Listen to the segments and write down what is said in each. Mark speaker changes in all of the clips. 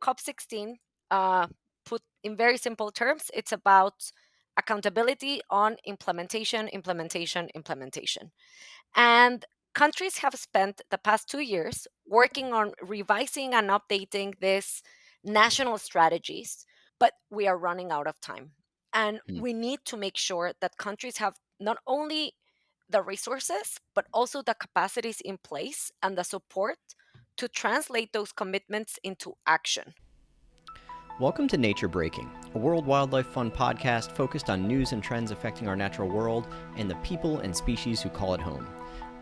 Speaker 1: COP16, put in very simple terms, it's about accountability on implementation, implementation, implementation. And countries have spent the past 2 years working on revising and updating these national strategies, but we are running out of time. And
Speaker 2: Hmm.
Speaker 1: we need to make sure that countries have not only the resources, but also the capacities in place and the support to translate those commitments into action.
Speaker 2: Welcome to Nature Breaking, a World Wildlife Fund podcast focused on news and trends affecting our natural world and the people and species who call it home.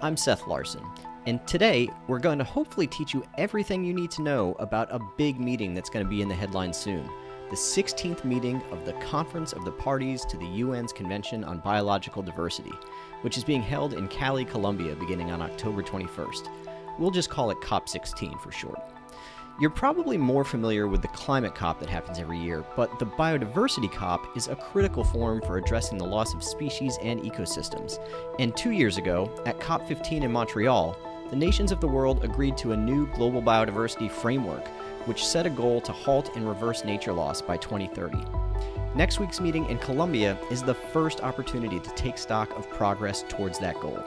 Speaker 2: I'm Seth Larson, and today we're going to hopefully teach you everything you need to know about a big meeting that's going to be in the headlines soon. The 16th meeting of the Conference of the Parties to the UN's Convention on Biological Diversity, which is being held in Cali, Colombia, beginning on October 21st. We'll just call it COP16 for short. You're probably more familiar with the climate COP that happens every year, but the biodiversity COP is a critical forum for addressing the loss of species and ecosystems. And 2 years ago, at COP15 in Montreal, the nations of the world agreed to a new Global Biodiversity Framework, which set a goal to halt and reverse nature loss by 2030. Next week's meeting in Colombia is the first opportunity to take stock of progress towards that goal.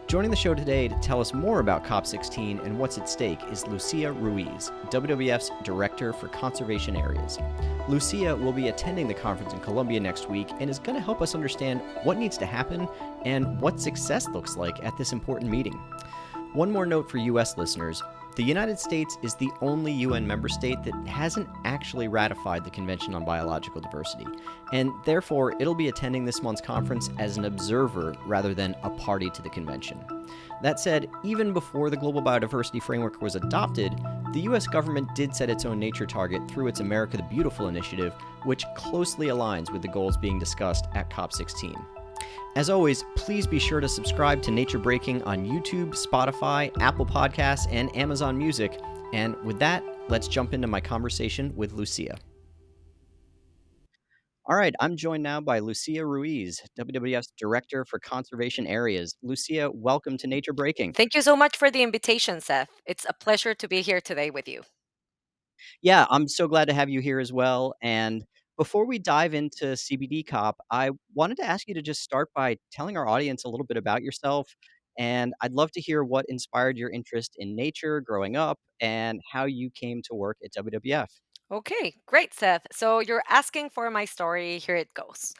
Speaker 2: Joining the show today to tell us more about COP16 and what's at stake is Lucía Ruiz, WWF's Director for Conservation Areas. Lucía will be attending the conference in Colombia next week and is going to help us understand what needs to happen and what success looks like at this important meeting. One more note for U.S. listeners. The United States is the only UN member state that hasn't actually ratified the Convention on Biological Diversity, and therefore it'll be attending this month's conference as an observer rather than a party to the convention. That said, even before the Global Biodiversity Framework was adopted, the US government did set its own nature target through its America the Beautiful initiative, which closely aligns with the goals being discussed at COP16. As always, please be sure to subscribe to Nature Breaking on YouTube, Spotify, Apple Podcasts, and Amazon Music. And with that, let's jump into my conversation with Lucía. All right, I'm joined now by Lucía Ruiz, WWF's Director for Conservation Areas. Lucía, welcome to Nature Breaking.
Speaker 1: Thank you so much for the invitation, Seth. It's a pleasure to be here today with you.
Speaker 2: Yeah, I'm so glad to have you here as well. And before we dive into CBD COP, I wanted to ask you to just start by telling our audience a little bit about yourself. And I'd love to hear what inspired your interest in nature growing up and how you came to work at WWF.
Speaker 1: Okay, great, Seth. So you're asking for my story. Here it goes.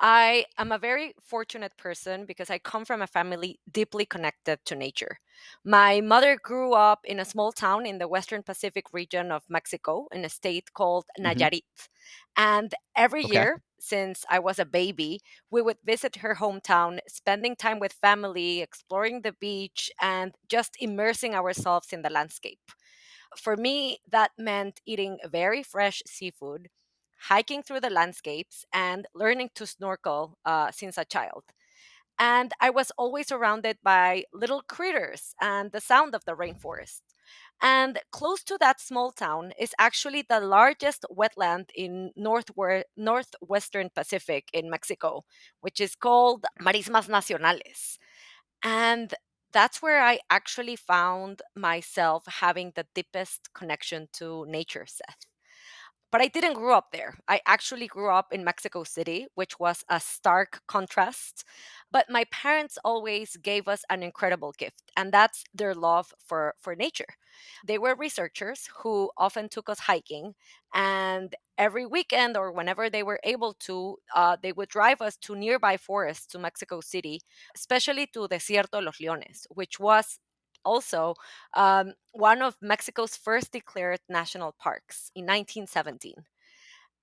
Speaker 1: I am a very fortunate person because I come from a family deeply connected to nature. My mother grew up in a small town in the Western Pacific region of Mexico in a state called
Speaker 2: Hmm.
Speaker 1: Nayarit. And every
Speaker 2: Okay.
Speaker 1: year since I was a baby, we would visit her hometown, spending time with family, exploring the beach, and just immersing ourselves in the landscape. For me, that meant eating very fresh seafood, hiking through the landscapes, and learning to snorkel since a child. And I was always surrounded by little critters and the sound of the rainforest. And close to that small town is actually the largest wetland in northwestern Pacific in Mexico, which is called Marismas Nacionales. And that's where I actually found myself having the deepest connection to nature, Seth. But I didn't grow up there. I actually grew up in Mexico City, which was a stark contrast. But my parents always gave us an incredible gift, and that's their love for nature. They were researchers who often took us hiking, and every weekend or whenever they were able to, they would drive us to nearby forests to Mexico City, especially to Desierto de los Leones, which was also one of Mexico's first declared national parks in 1917.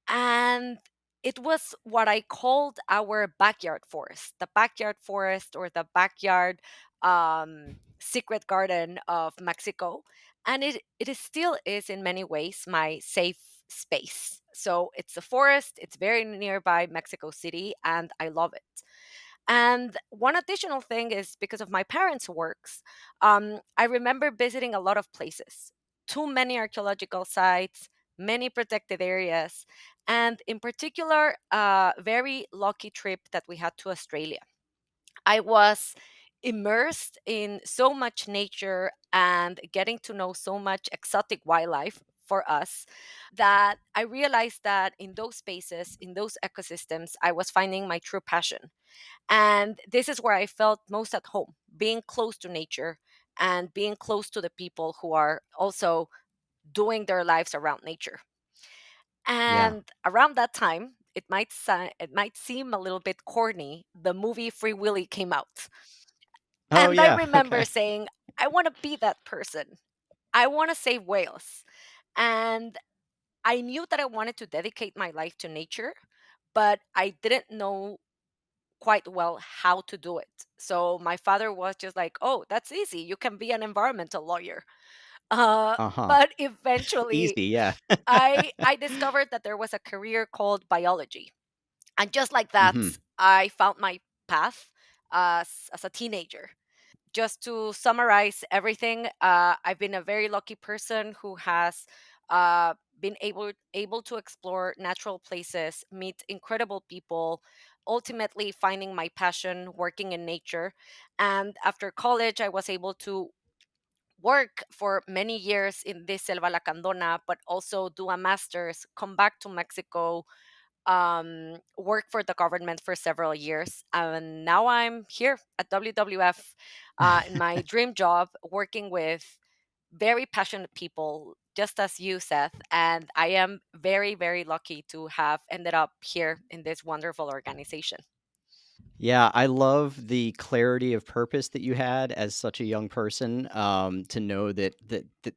Speaker 1: And it was what I called our backyard forest, the backyard forest or the backyard secret garden of Mexico. And still is, in many ways, my safe space. So it's a forest, it's very nearby Mexico City, and I love it. And one additional thing is because of my parents' works, I remember visiting a lot of places, too many archaeological sites, many protected areas, and in particular, a very lucky trip that we had to Australia. I was immersed in so much nature and getting to know so much exotic wildlife for us, that I realized that in those spaces, in those ecosystems, I was finding my true passion. And this is where I felt most at home, being close to nature and being close to the people who are also doing their lives around nature.
Speaker 2: Yeah.
Speaker 1: And around that time, it might seem a little bit corny. The movie Free Willy came out,
Speaker 2: Oh,
Speaker 1: and I
Speaker 2: yeah.
Speaker 1: remember
Speaker 2: Okay.
Speaker 1: saying, "I want to be that person. I want to save whales." And I knew that I wanted to dedicate my life to nature, but I didn't know quite well how to do it. So my father was just like, "Oh, that's easy. You can be an environmental lawyer."
Speaker 2: Uh-huh.
Speaker 1: But eventually,
Speaker 2: Easy, yeah.
Speaker 1: I discovered that there was a career called biology, and just like that,
Speaker 2: Mhm.
Speaker 1: I found my path as a teenager. Just to summarize everything, I've been a very lucky person who has been able to explore natural places, meet incredible people, ultimately finding my passion working in nature. And after college, I was able to work for many years in this Selva Lacandona, but also do a master's, come back to Mexico, work for the government for several years. And now I'm here at WWF in my dream job, working with very passionate people, just as you, Seth. And I am very, very lucky to have ended up here in this wonderful organization.
Speaker 2: Yeah, I love the clarity of purpose that you had as such a young person, to know that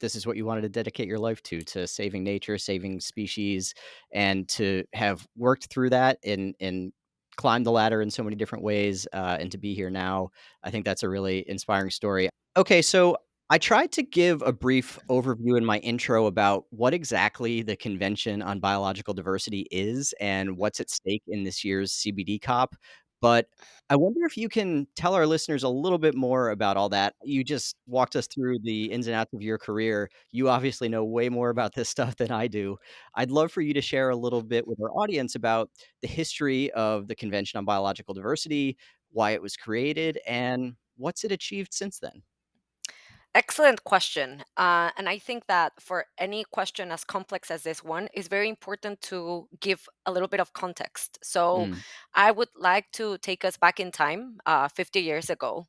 Speaker 2: this is what you wanted to dedicate your life to saving nature, saving species, and to have worked through that and climbed the ladder in so many different ways, and to be here now. I think that's a really inspiring story. Okay, so I tried to give a brief overview in my intro about what exactly the Convention on Biological Diversity is and what's at stake in this year's CBD COP. But I wonder if you can tell our listeners a little bit more about all that. You just walked us through the ins and outs of your career. You obviously know way more about this stuff than I do. I'd love for you to share a little bit with our audience about the history of the Convention on Biological Diversity, why it was created, and what's it achieved since then.
Speaker 1: Excellent question. And I think that for any question as complex as this one, it's very important to give a little bit of context. So
Speaker 2: Mm,
Speaker 1: I would like to take us back in time, 50 years ago.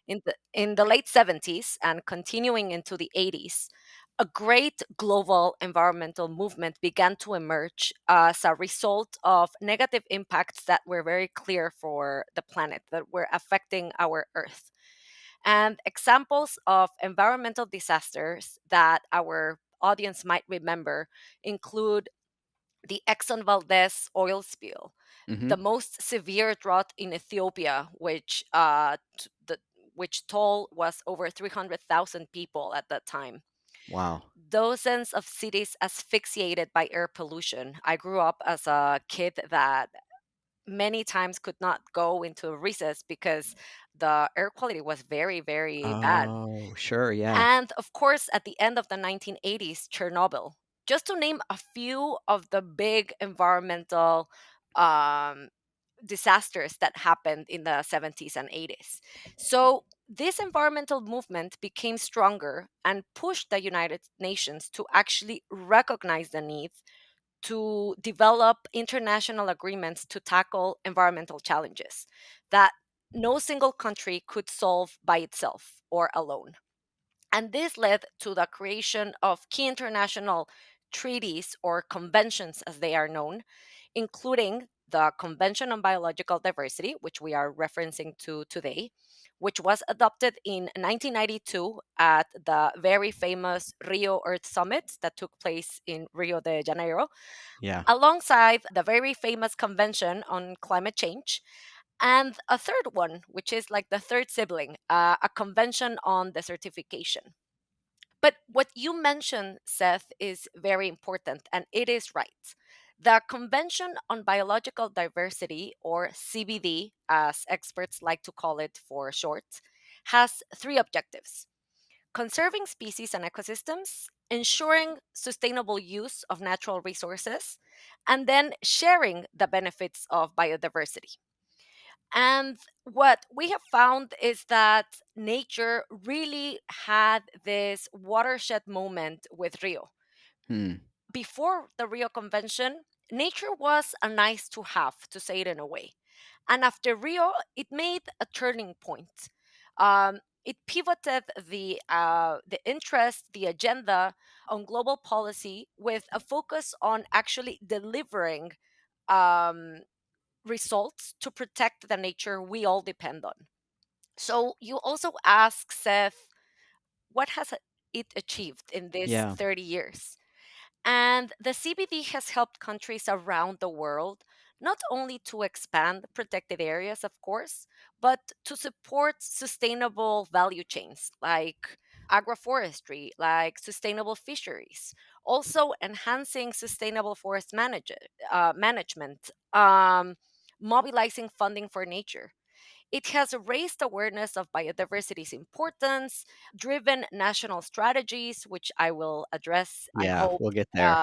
Speaker 1: In the late 70s and continuing into the 80s, a great global environmental movement began to emerge as a result of negative impacts that were very clear for the planet, that were affecting our Earth. And examples of environmental disasters that our audience might remember include the Exxon Valdez oil spill,
Speaker 2: mhm.
Speaker 1: the most severe drought in Ethiopia, which toll was over 300,000 people at that time.
Speaker 2: Wow.
Speaker 1: Dozens of cities asphyxiated by air pollution. I grew up as a kid that many times could not go into recess because the air quality was very, very bad.
Speaker 2: Oh, sure, yeah.
Speaker 1: And of course, at the end of the 1980s, Chernobyl, just to name a few of the big environmental um, disasters that happened in the 70s and 80s. So, this environmental movement became stronger and pushed the United Nations to actually recognize the need to develop international agreements to tackle environmental challenges that no single country could solve by itself or alone. And this led to the creation of key international treaties or conventions, as they are known, including the Convention on Biological Diversity, which we are referencing to today, which was adopted in 1992 at the very famous Rio Earth Summit that took place in Rio de Janeiro,
Speaker 2: Yeah.
Speaker 1: alongside the very famous Convention on Climate Change, and a third one, which is like the third sibling, a Convention on Desertification. But what you mentioned, Seth, is very important, and it is right. The Convention on Biological Diversity, or CBD, as experts like to call it for short, has three objectives: conserving species and ecosystems, ensuring sustainable use of natural resources, and then sharing the benefits of biodiversity. And what we have found is that nature really had this watershed moment with Rio,
Speaker 2: Hmm.
Speaker 1: Before the Rio Convention, nature was a nice to have, to say it in a way. And after Rio, it made a turning point. It pivoted the interest, the agenda on global policy with a focus on actually delivering um, results to protect the nature we all depend on. So you also ask, Seth, what has it achieved in these
Speaker 2: Yeah.
Speaker 1: 30 years? And the CBD has helped countries around the world not only to expand protected areas, of course, but to support sustainable value chains like agroforestry, like sustainable fisheries, also enhancing sustainable forest management, mobilizing funding for nature. It has raised awareness of biodiversity's importance, driven national strategies, which I will address, I
Speaker 2: Yeah,
Speaker 1: hope,
Speaker 2: we'll get there.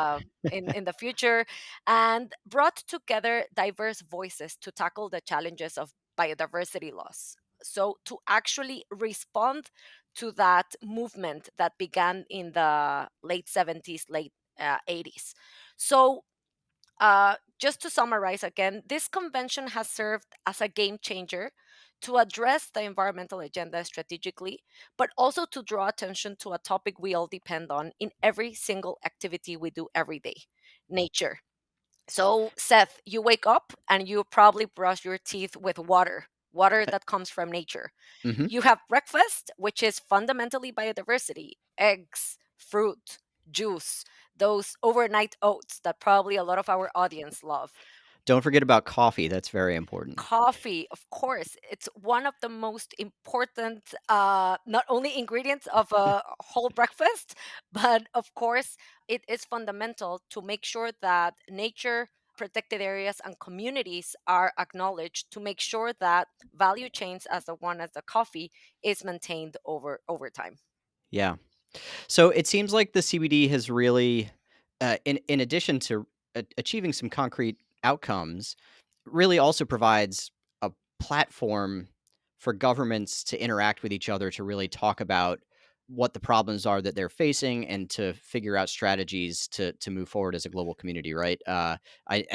Speaker 1: in the future, and brought together diverse voices to tackle the challenges of biodiversity loss. So, to actually respond to that movement that began in the late 70s, late 80s. So, just to summarize again, this convention has served as a game changer to address the environmental agenda strategically, but also to draw attention to a topic we all depend on in every single activity we do every day: nature. So, Seth, you wake up and you probably brush your teeth with water that comes from nature.
Speaker 2: Mhm.
Speaker 1: You have breakfast, which is fundamentally biodiversity: eggs, fruit, juice, those overnight oats that probably a lot of our audience love.
Speaker 2: Don't forget about coffee, that's very important.
Speaker 1: Coffee, of course, it's one of the most important, not only ingredients of a whole breakfast, but of course, it is fundamental to make sure that nature, protected areas, and communities are acknowledged to make sure that value chains, as the one as the coffee, is maintained over time.
Speaker 2: Yeah. So it seems like the CBD has really, in addition to achieving some concrete outcomes, really also provides a platform for governments to interact with each other to really talk about what the problems are that they're facing and to figure out strategies to move forward as a global community. Right?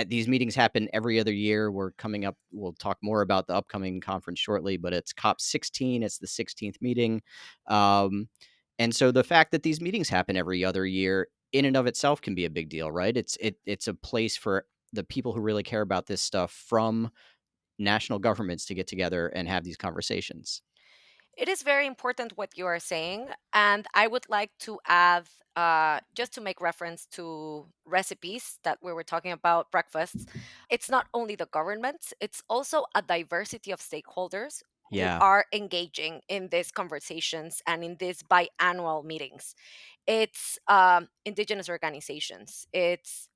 Speaker 2: These meetings happen every other year. We're coming up. We'll talk more about the upcoming conference shortly, but it's COP16. It's the 16th meeting. Um, and so the fact that these meetings happen every other year in and of itself can be a big deal, right? It's a place for the people who really care about this stuff from national governments to get together and have these conversations.
Speaker 1: It is very important what you are saying, and I would like to add, just to make reference to recipes that we were talking about, breakfasts. It's not only the government; it's also a diversity of stakeholders who
Speaker 2: Yeah.
Speaker 1: are engaging in these conversations and in these biannual meetings. It's indigenous organizations, it's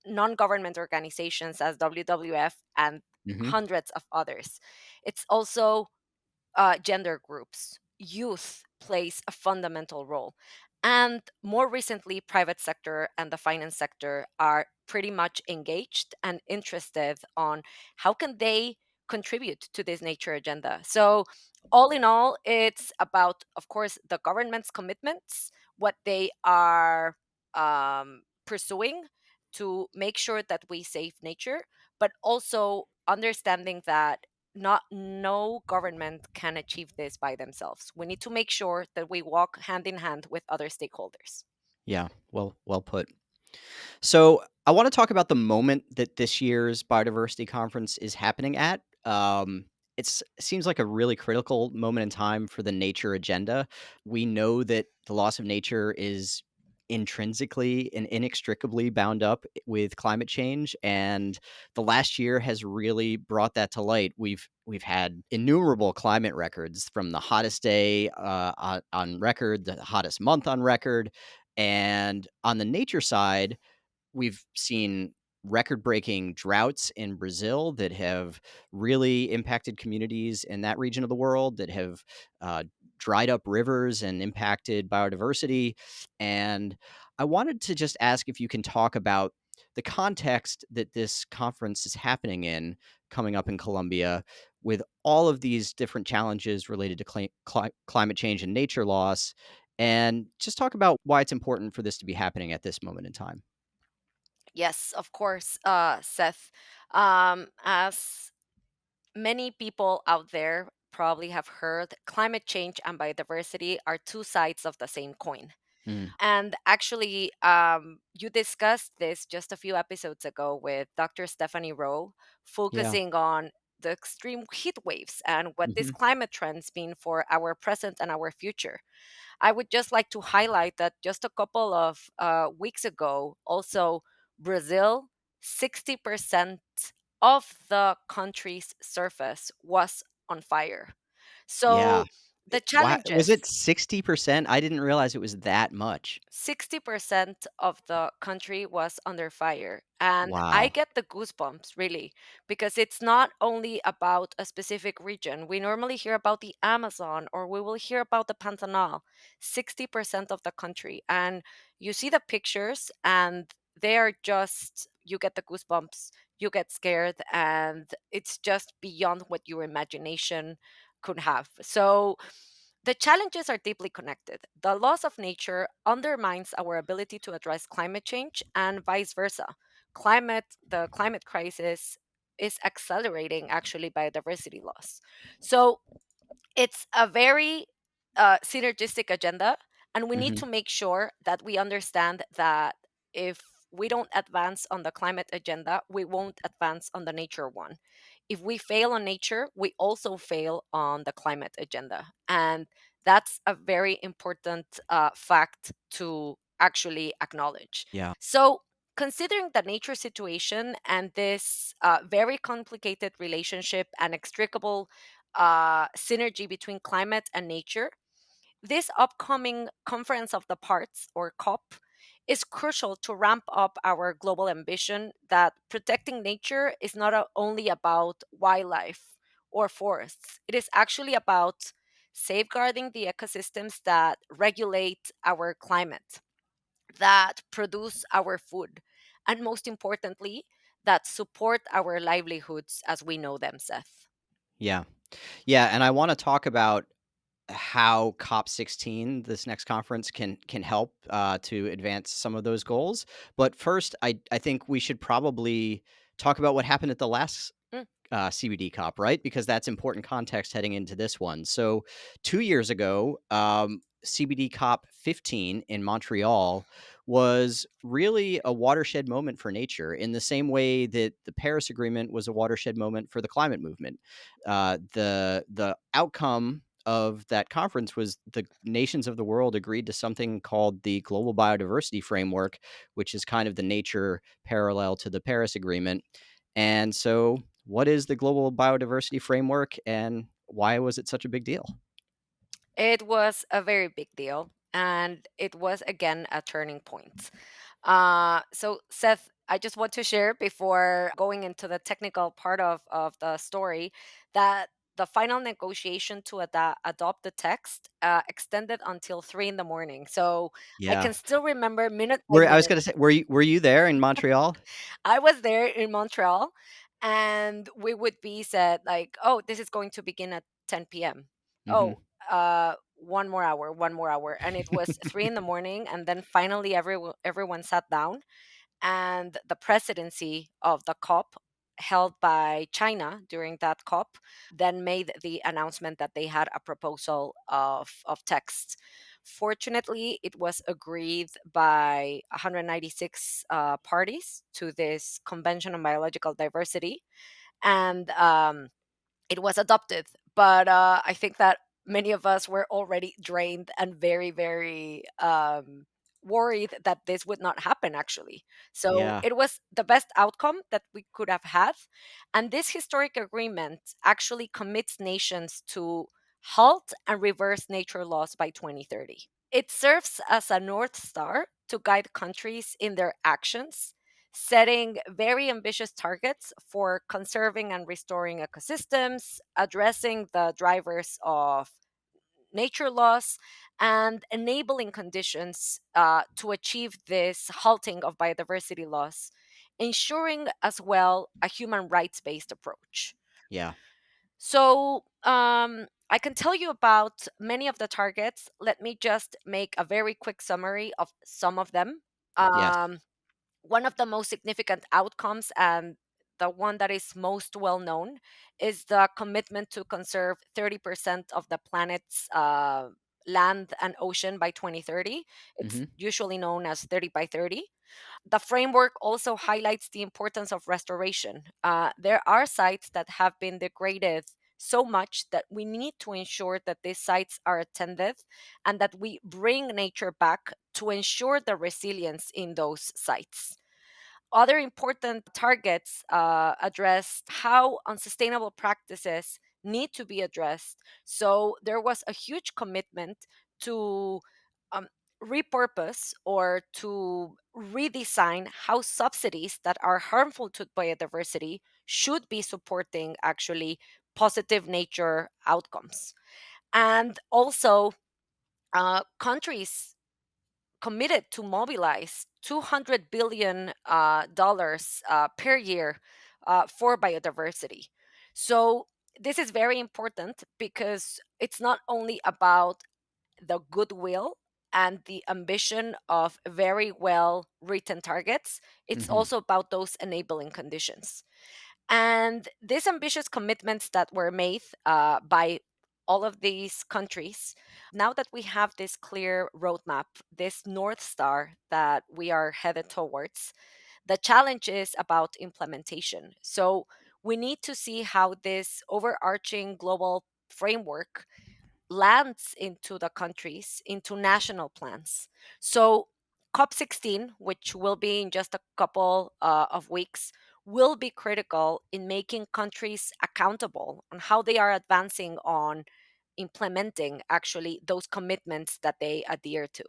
Speaker 1: non-government organizations as WWF and
Speaker 2: Mhm.
Speaker 1: hundreds of others. It's also gender groups. Youth plays a fundamental role. And more recently, private sector and the finance sector are pretty much engaged and interested on how can they contribute to this nature agenda. So all in all, it's about, of course, the government's commitments, what they are pursuing to make sure that we save nature, but also understanding that not no government can achieve this by themselves. We need to make sure that we walk hand in hand with other stakeholders.
Speaker 2: Yeah. Well put. So I want to talk about the moment that this year's biodiversity conference is happening at. It seems like a really critical moment in time for the nature agenda. We know that the loss of nature is intrinsically and inextricably bound up with climate change, and the last year has really brought that to light. We've had innumerable climate records, from the hottest day on record, the hottest month on record, and on the nature side, we've seen record-breaking droughts in Brazil that have really impacted communities in that region of the world, that have uh, dried up rivers and impacted biodiversity. And I wanted to just ask if you can talk about the context that this conference is happening in, coming up in Colombia, with all of these different challenges related to climate change and nature loss, and just talk about why it's important for this to be happening at this moment in time.
Speaker 1: Yes, of course, Seth. As many people out there probably have heard, climate change and biodiversity are two sides of the same coin.
Speaker 2: Mm,
Speaker 1: And actually, you discussed this just a few episodes ago with Dr. Stephanie Rowe,
Speaker 2: yeah.
Speaker 1: focusing on the extreme heat waves and what these
Speaker 2: Hmm.
Speaker 1: climate trends mean for our present and our future. I would just like to highlight that just a couple of weeks ago, also Brazil, 60% of the country's surface was on fire.
Speaker 2: Yeah.
Speaker 1: So the
Speaker 2: Why was
Speaker 1: challenges,
Speaker 2: it 60%? I didn't realize it was that much.
Speaker 1: 60% of the country was under fire. And I
Speaker 2: Wow.
Speaker 1: get the goosebumps, really, because it's not only about a specific region. We normally hear about the Amazon or we will hear about the Pantanal, 60% of the country. And you see the pictures, and they are just, you get the goosebumps, you get scared, and it's just beyond what your imagination could have. So, the challenges are deeply connected. The loss of nature undermines our ability to address climate change and vice versa. The climate crisis is accelerating actually biodiversity loss. So it's a very synergistic agenda, and we need
Speaker 2: Hmm.
Speaker 1: to make sure that we understand that if we don't advance on the climate agenda, we won't advance on the nature one. If we fail on nature, we also fail on the climate agenda, and that's a very important fact to actually acknowledge.
Speaker 2: Yeah.
Speaker 1: So considering the nature situation and this very complicated relationship and inextricable synergy between climate and nature, this upcoming Conference of the Parts, or COP, is crucial to ramp up our global ambition that protecting nature is not only about wildlife or forests, it is actually about safeguarding the ecosystems that regulate our climate, that produce our food, and most importantly, that support our livelihoods as we know them, Seth.
Speaker 2: Yeah. Yeah, and I wanna talk about how COP16, this next conference, can help, to advance some of those goals. But first, I think we should probably talk about what happened at the last
Speaker 1: Mm.
Speaker 2: CBD COP, right? Because that's important context heading into this one. So, 2 years ago, CBD COP 15 in Montreal was really a watershed moment for nature in the same way that the Paris Agreement was a watershed moment for the climate movement. The outcome of that conference was the nations of the world agreed to something called the Global Biodiversity Framework, which is kind of the nature parallel to the Paris Agreement. And so, what is the Global Biodiversity Framework and why was it such a big deal?
Speaker 1: It was a very big deal, and it was again a turning point. So, Seth, I just want to share before going into the technical part of the story that the final negotiation to adopt the text extended until 3 in the morning. So I
Speaker 2: Yeah.
Speaker 1: can still remember minute by
Speaker 2: I was
Speaker 1: minute.
Speaker 2: gonna say, were you there in Montreal?
Speaker 1: I was there in Montreal, and we would be said like, "Oh, this is going to begin at 10 p.m.
Speaker 2: Mhm.
Speaker 1: Oh, one more hour," and it was 3 in the morning, and then finally everyone sat down, and the presidency of the COP, held by China during that COP, then made the announcement that they had a proposal of text. Fortunately, it was agreed by 196 parties to this Convention on Biological Diversity, and it was adopted. But I think that many of us were already drained and very, very worried that this would not happen, actually. So
Speaker 2: Yeah.
Speaker 1: it was the best outcome that we could have had. And this historic agreement actually commits nations to halt and reverse nature laws by 2030. It serves as a North Star to guide countries in their actions, setting very ambitious targets for conserving and restoring ecosystems, addressing the drivers of nature loss, and enabling conditions to achieve this halting of biodiversity loss, ensuring as well a human rights based approach.
Speaker 2: Yeah.
Speaker 1: I can tell you about many of the targets. Let me just make a very quick summary of some of them.
Speaker 2: Yes.
Speaker 1: Um, One of the most significant outcomes, and the one that is most well known, is the commitment to conserve 30% of the planet's land and ocean by 2030. It's
Speaker 2: Hmm.
Speaker 1: usually known as 30 by 30. The framework also highlights the importance of restoration. There are sites that have been degraded so much that we need to ensure that these sites are attended and that we bring nature back to ensure the resilience in those sites. Other important targets address how unsustainable practices need to be addressed. So there was a huge commitment to um, repurpose or to redesign how subsidies that are harmful to biodiversity should be supporting actually positive nature outcomes. And also, countries committed to mobilize $200 billion per year for biodiversity. So this is very important because it's not only about the goodwill and the ambition of very well written targets, it's
Speaker 2: Hmm.
Speaker 1: also about those enabling conditions. And these ambitious commitments that were made by all of these countries, now that we have this clear roadmap, this North Star that we are headed towards, the challenge is about implementation. So we need to see how this overarching global framework lands into the countries, into national plans. So, COP16, which will be in just a couple of weeks, will be critical in making countries accountable on how they are advancing on implementing actually those commitments that they adhere to.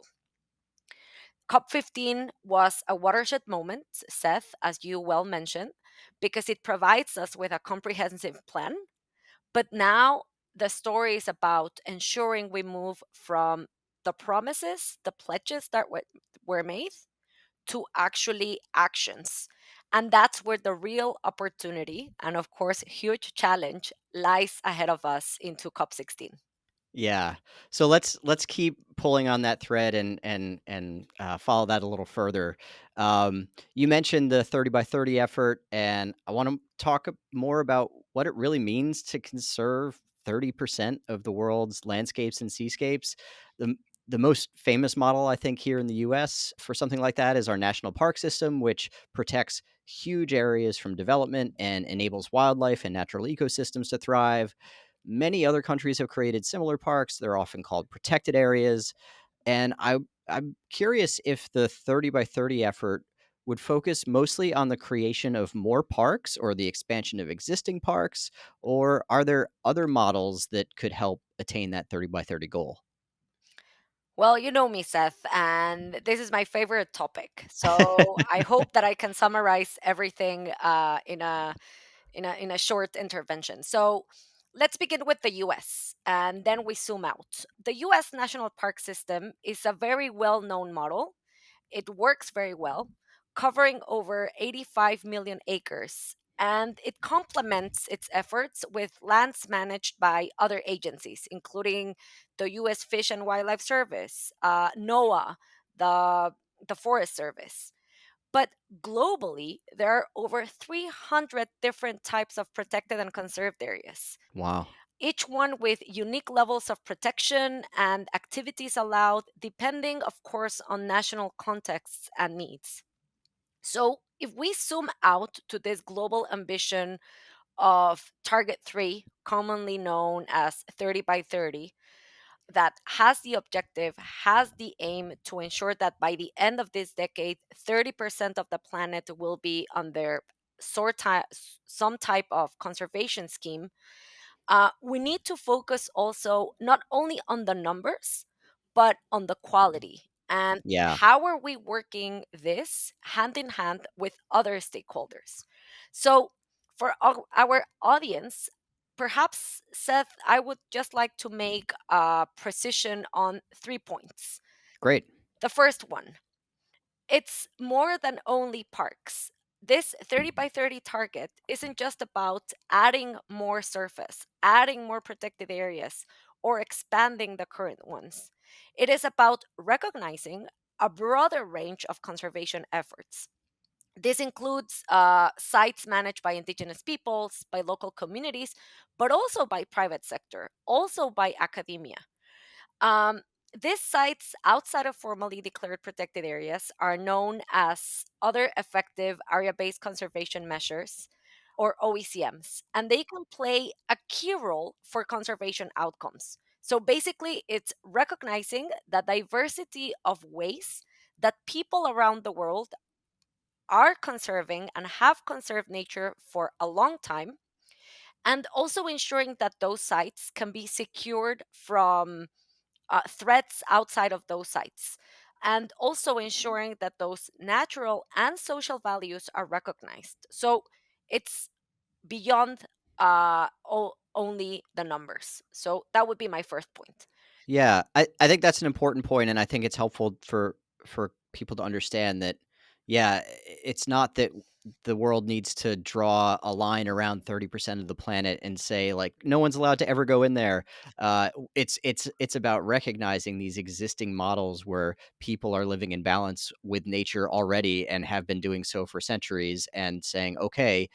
Speaker 1: COP15 was a watershed moment, Seth, as you well mentioned, because it provides us with a comprehensive plan, but now the story is about ensuring we move from the promises, the pledges that were made, to actually actions. And that's where the real opportunity and, of course, huge challenge lies ahead of us into COP16.
Speaker 2: Yeah. So let's keep pulling on that thread and follow that a little further. You mentioned the 30 by 30 effort, and I want to talk more about what it really means to conserve 30% of the world's landscapes and seascapes. The the most famous model, I think, here in the US for something like that is our national park system, which protects huge areas from development and enables wildlife and natural ecosystems to thrive. Many other countries have created similar parks. They're often called protected areas. And I'm curious if the 30 by 30 effort would focus mostly on the creation of more parks or the expansion of existing parks, or are there other models that could help attain that 30 by 30 goal?
Speaker 1: Well, you know me, Seth, and this is my favorite topic. So I hope that I can summarize everything in a short intervention. So let's begin with the US and then we zoom out. The US National Park System is a very well known model. It works very well, covering over 85 million acres. And it complements its efforts with lands managed by other agencies, including the US Fish and Wildlife Service, NOAA, the Forest Service. But globally, there are over 300 different types of protected and conserved areas,
Speaker 2: Wow.
Speaker 1: each one with unique levels of protection and activities allowed, depending, of course, on national contexts and needs. So, if we zoom out to this global ambition of Target 3, commonly known as 30 by 30, that has the objective, has the aim to ensure that by the end of this decade, 30% of the planet will be under some type of conservation scheme. We need to focus also not only on the numbers, but on the quality. And
Speaker 2: Yeah.
Speaker 1: how are we working this hand in hand with other stakeholders? So, for our audience, perhaps, Seth, I would just like to make a precision on 3 points.
Speaker 2: Great.
Speaker 1: The first one, it's more than only parks. this 30 by 30 target isn't just about adding more surface, adding more protected areas, or expanding the current ones. It is about recognizing a broader range of conservation efforts. This includes sites managed by indigenous peoples, by local communities, but also by private sector, also by academia. Um, these sites outside of formally declared protected areas are known as other effective area based conservation measures, or OECMs, and they can play a key role for conservation outcomes. So basically, it's recognizing the diversity of ways that people around the world are conserving and have conserved nature for a long time, and also ensuring that those sites can be secured from threats outside of those sites, and also ensuring that those natural and social values are recognized. So it's beyond only the numbers. So that would be my first point.
Speaker 2: Yeah, I think that's an important point, and I think it's helpful for people to understand that, yeah, it's not that the world needs to draw a line around 30% of the planet and say, like, "No one's allowed to ever go in there." It's about recognizing these existing models where people are living in balance with nature already and have been doing so for centuries and saying, "Okay,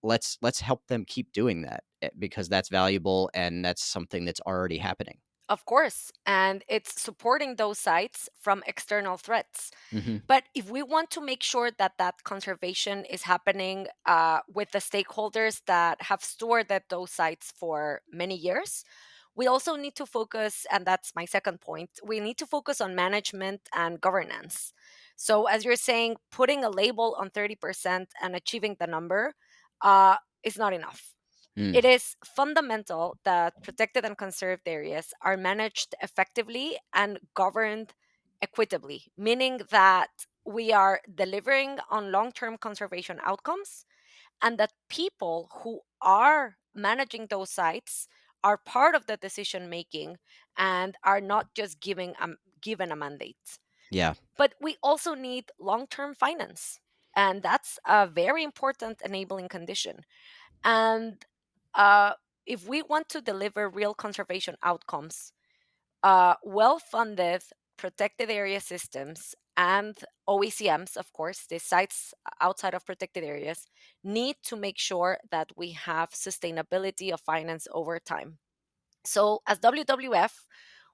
Speaker 2: let's help them keep doing that, because that's valuable and that's something that's already happening."
Speaker 1: Of course, and it's supporting those sites from external threats.
Speaker 2: Mhm.
Speaker 1: But if we want to make sure that that conservation is happening with the stakeholders that have stored at those sites for many years, we also need to focus, and that's my second point, we need to focus on management and governance. So, as you're saying, putting a label on 30% and achieving the number is not enough. It
Speaker 2: Mm.
Speaker 1: is fundamental that protected and conserved areas are managed effectively and governed equitably, meaning that we are delivering on long term conservation outcomes, and that people who are managing those sites are part of the decision making and are not just given a mandate.
Speaker 2: Yeah.
Speaker 1: But we also need long term finance. And that's a very important enabling condition. And uh, if we want to deliver real conservation outcomes, well funded protected area systems and OECMs, of course, the sites outside of protected areas, need to make sure that we have sustainability of finance over time. So, as WWF,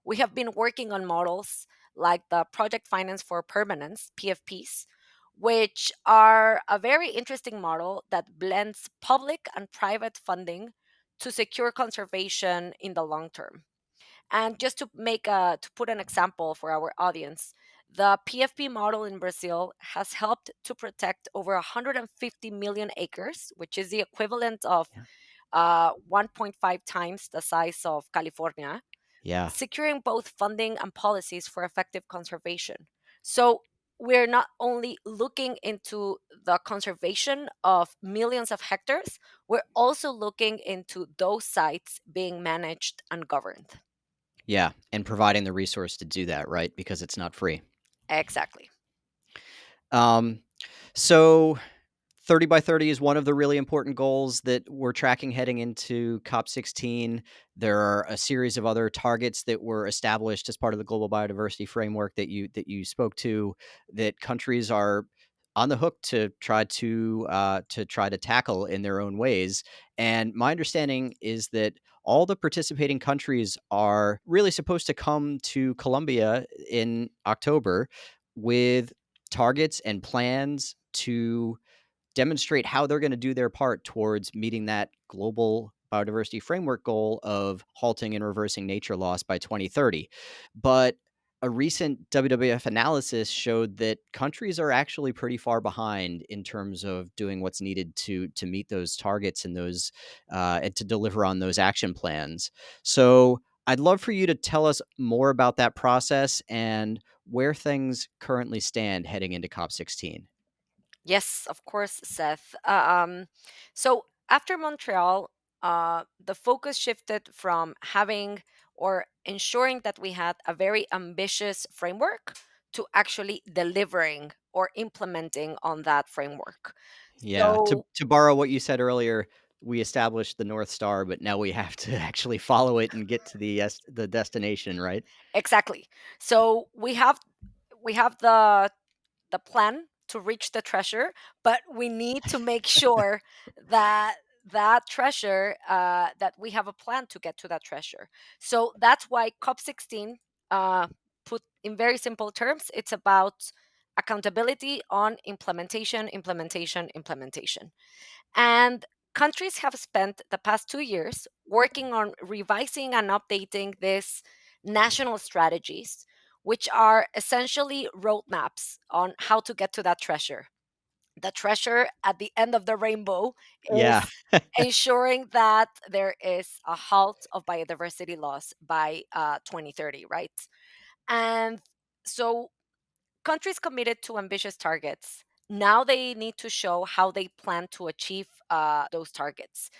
Speaker 1: we have been working on models like the Project Finance for Permanence, PFPs, which are a very interesting model that blends public and private funding to secure conservation in the long term. And just to put an example for our audience, the PFP model in Brazil has helped to protect over 150 million acres, which is the equivalent of
Speaker 2: Yeah.
Speaker 1: 1.5 times the size of California,
Speaker 2: Yeah.
Speaker 1: securing both funding and policies for effective conservation. So we're not only looking into the conservation of millions of hectares, we're also looking into those sites being managed and governed.
Speaker 2: Yeah, and providing the resource to do that, right? Because it's not free.
Speaker 1: Exactly.
Speaker 2: Um, so 30 by 30 is one of the really important goals that we're tracking heading into COP16. There are a series of other targets that were established as part of the Global Biodiversity Framework that you spoke to, that countries are on the hook to try to tackle in their own ways. And my understanding is that all the participating countries are really supposed to come to Colombia in October with targets and plans to demonstrate how they're going to do their part towards meeting that global biodiversity framework goal of halting and reversing nature loss by 2030. But a recent WWF analysis showed that countries are actually pretty far behind in terms of doing what's needed to meet those targets and those and to deliver on those action plans. So I'd love for you to tell us more about that process and where things currently stand heading into COP16.
Speaker 1: Yes, of course, Seth. So after Montreal, the focus shifted from having or ensuring that we had a very ambitious framework to actually delivering or implementing on that framework.
Speaker 2: Yeah,
Speaker 1: So
Speaker 2: to borrow what you said earlier, we established the North Star, but now we have to actually follow it and get to the destination, right?
Speaker 1: exactly. So we have the plan to reach the treasure, but we need to make sure that that treasure that we have a plan to get to that treasure. So that's why COP16, uh, put in very simple terms, it's about accountability on implementation, implementation, implementation. And countries have spent the past 2 years working on revising and updating these national strategies, which are essentially roadmaps on how to get to that treasure. The treasure at the end of the rainbow
Speaker 2: Yeah.
Speaker 1: is ensuring that there is a halt of biodiversity loss by 2030, right? And so countries committed to ambitious targets. Now they need to show how they plan to achieve those targets.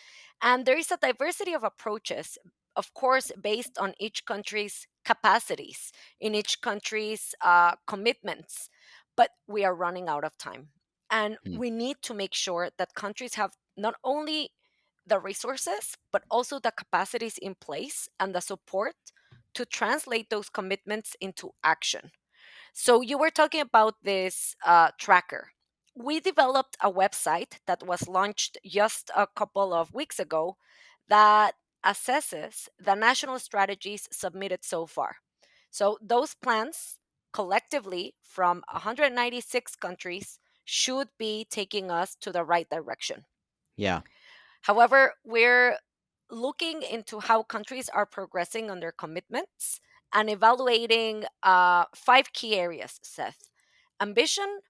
Speaker 1: And there is a diversity of approaches, of course, based on each country's capacities, in each country's commitments. But we are running out of time. And
Speaker 2: Mm,
Speaker 1: we need to make sure that countries have not only the resources, but also the capacities in place and the support to translate those commitments into action. So you were talking about this tracker. We developed a website that was launched just a couple of weeks ago that assesses the national strategies submitted so far. So those plans collectively from 196 countries should be taking us to the right direction.
Speaker 2: yeah,
Speaker 1: However, we're looking into how countries are progressing on their commitments and evaluating five key areas, Seth: ambition,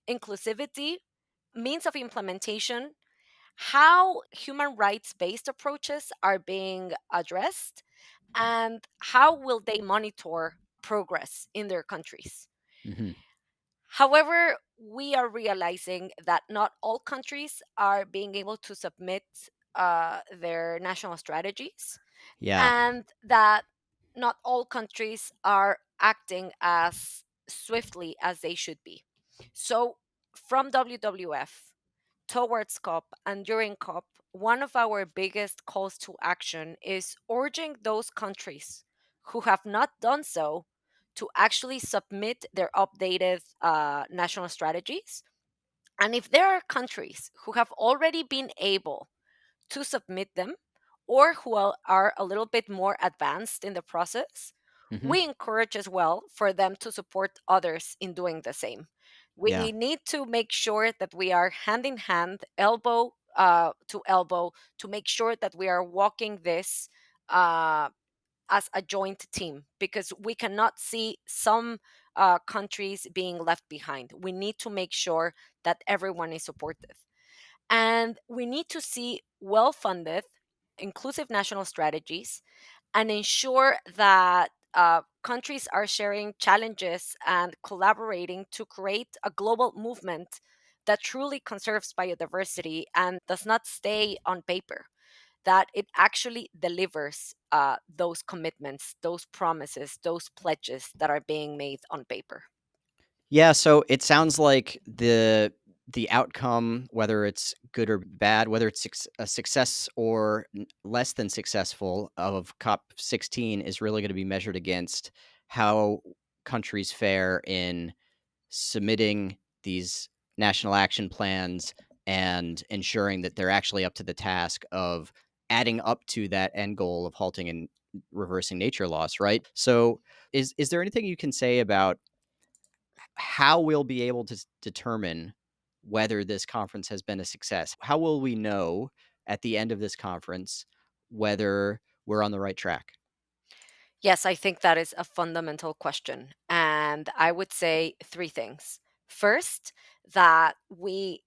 Speaker 1: inclusivity, means of implementation, how human rights based approaches are being addressed, and how will they monitor progress in their countries.
Speaker 2: mhm,
Speaker 1: However, we are realizing that not all countries are being able to submit their national strategies,
Speaker 2: yeah,
Speaker 1: and that not all countries are acting as swiftly as they should be. So, from WWF towards COP and during COP, one of our biggest calls to action is urging those countries who have not done so to actually submit their updated national strategies. And if there are countries who have already been able to submit them, or who are a little bit more advanced in the process,
Speaker 2: mhm,
Speaker 1: we encourage as well for them to support others in doing the same.
Speaker 2: yeah.
Speaker 1: We need to make sure that we are hand in hand, elbow to elbow, to make sure that we are walking this uh, as a joint team, because we cannot see some countries being left behind. We need to make sure that everyone is supportive. And we need to see well funded, inclusive national strategies and ensure that countries are sharing challenges and collaborating to create a global movement that truly conserves biodiversity and does not stay on paper, that it actually delivers those commitments, those promises, those pledges that are being made on paper.
Speaker 2: Yeah, so it sounds like the outcome, whether it's good or bad, whether it's a success or less than successful of COP16 is really going to be measured against how countries fare in submitting these national action plans and ensuring that they're actually up to the task of adding up to that end goal of halting and reversing nature loss, right? So is there anything you can say about how we'll be able to determine whether this conference has been a success? How will we know at the end of this conference whether we're on the right track?
Speaker 1: Yes, I think that is a fundamental question. And I would say three things. First, that we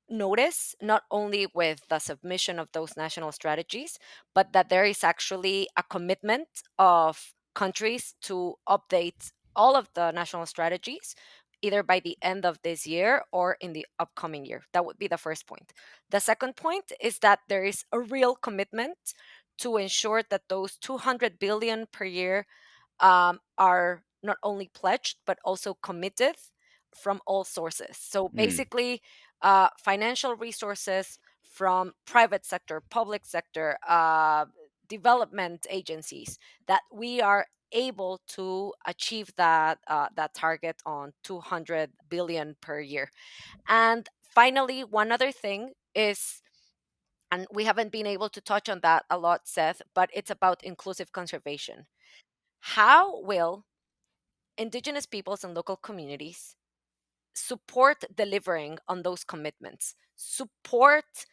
Speaker 1: notice not only with the submission of those national strategies, but that there is actually a commitment of countries to update all of the national strategies either by the end of this year or in the upcoming year. That would be the first point. The second point is that there is a real commitment to ensure that those 200 billion per year are not only pledged but also committed from all sources. So
Speaker 2: Mm.
Speaker 1: basically, financial resources from private sector, public sector, development agencies, that we are able to achieve that target on 200 billion per year. And finally, one other thing is, and we haven't been able to touch on that a lot, Seth, but it's about inclusive conservation. How will Indigenous peoples and local communities support delivering on those commitments, support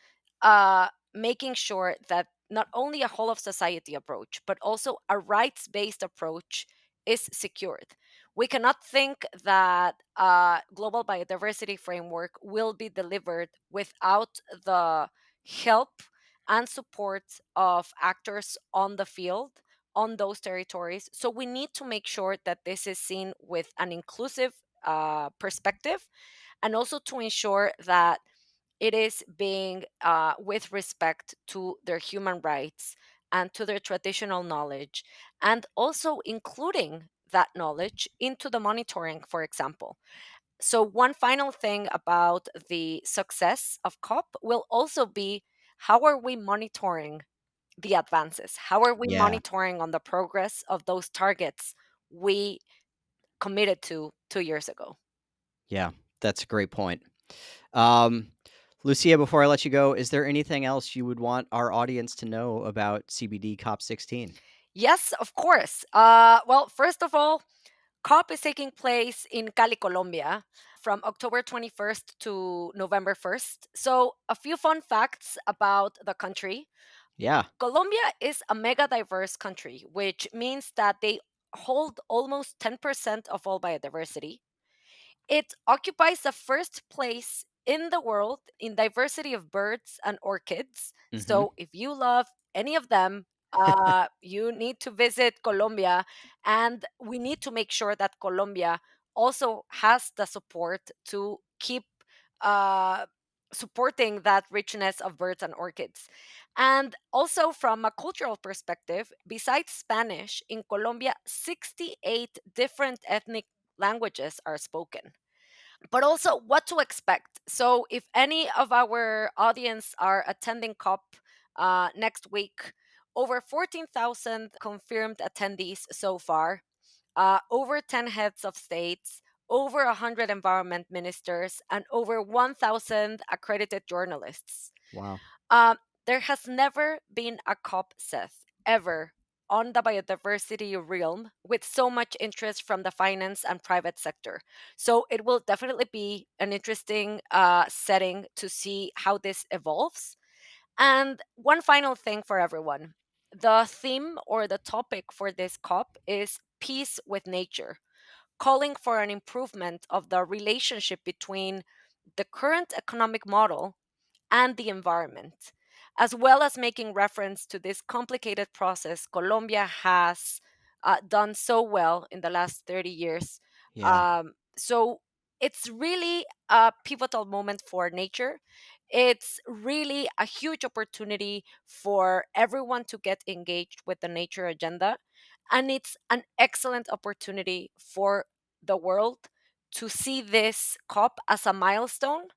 Speaker 1: making sure that not only a whole of society approach, but also a rights based approach is secured? We cannot think that global biodiversity framework will be delivered without the help and support of actors on the field, on those territories. So we need to make sure that this is seen with an inclusive perspective, and also to ensure that it is being with respect to their human rights and to their traditional knowledge, and also including that knowledge into the monitoring, for example. So, one final thing about the success of COP will also be, how are we monitoring the advances? How are we
Speaker 2: Yeah.
Speaker 1: monitoring on the progress of those targets we committed to 2 years ago?
Speaker 2: Yeah. That's a great point. Um, Lucia, before I let you go, is there anything else you would want our audience to know about CBD COP16?
Speaker 1: Yes, of course. Well, first of all, COP is taking place in Cali, Colombia, from October 21st to November 1st. So, a few fun facts about the country.
Speaker 2: Yeah.
Speaker 1: Colombia is a mega diverse country, which means that they hold almost 10% of all biodiversity. It occupies the first place in the world in diversity of birds and orchids.
Speaker 2: Mhm.
Speaker 1: So if you love any of them, you need to visit Colombia, and we need to make sure that Colombia also has the support to keep uh, supporting that richness of birds and orchids. And also, from a cultural perspective, besides Spanish, in Colombia, 68 different ethnic languages are spoken. But also, what to expect. So if any of our audience are attending COP next week, over 14,000 confirmed attendees so far, over 10 heads of states, over 100 environment ministers, and over 1,000 accredited journalists.
Speaker 2: Wow.
Speaker 1: um, there has never been a COP, Seth, ever, on the biodiversity realm with so much interest from the finance and private sector. So it will definitely be an interesting setting to see how this evolves. And one final thing for everyone: the theme or the topic for this COP is peace with nature, calling for an improvement of the relationship between the current economic model and the environment, as well as making reference to this complicated process Colombia has done so well in the last 30 years.
Speaker 2: Yeah.
Speaker 1: So it's really a pivotal moment for nature. It's really a huge opportunity for everyone to get engaged with the nature agenda. And it's an excellent opportunity for the world to see this COP as a milestone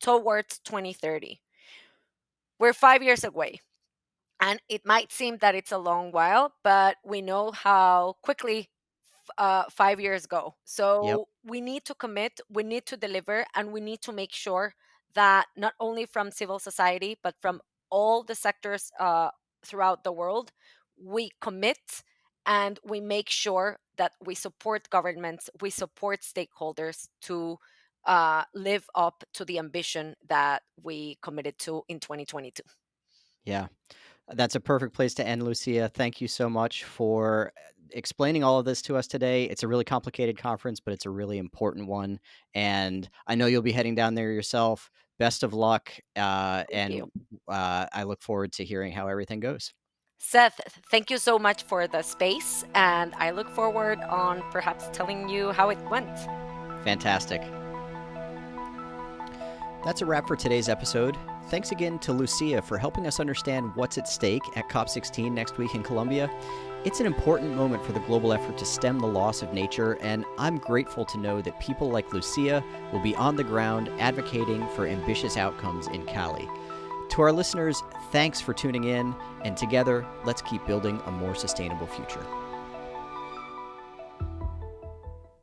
Speaker 1: towards 2030. We're 5 years away, and it might seem that it's a long while, but we know how quickly 5 years go.
Speaker 2: Yep.
Speaker 1: So we need to commit, we need to deliver, and we need to make sure that not only from civil society, but from all the sectors throughout the world, we commit and we make sure that we support governments, we support stakeholders to live up to the ambition that we committed to in 2022.
Speaker 2: Yeah. That's a perfect place to end, Lucia. Thank you so much for explaining all of this to us today. It's a really complicated conference, but it's a really important one. And I know you'll be heading down there yourself. Best of luck.
Speaker 1: Thank you.
Speaker 2: I look forward to hearing how everything goes.
Speaker 1: Seth, thank you so much for the space, and I look forward on perhaps telling you how it went.
Speaker 2: Fantastic. That's a wrap for today's episode. Thanks again to Lucia for helping us understand what's at stake at COP16 next week in Colombia. It's an important moment for the global effort to stem the loss of nature, and I'm grateful to know that people like Lucía will be on the ground advocating for ambitious outcomes in Cali. To our listeners, thanks for tuning in, and together, let's keep building a more sustainable future.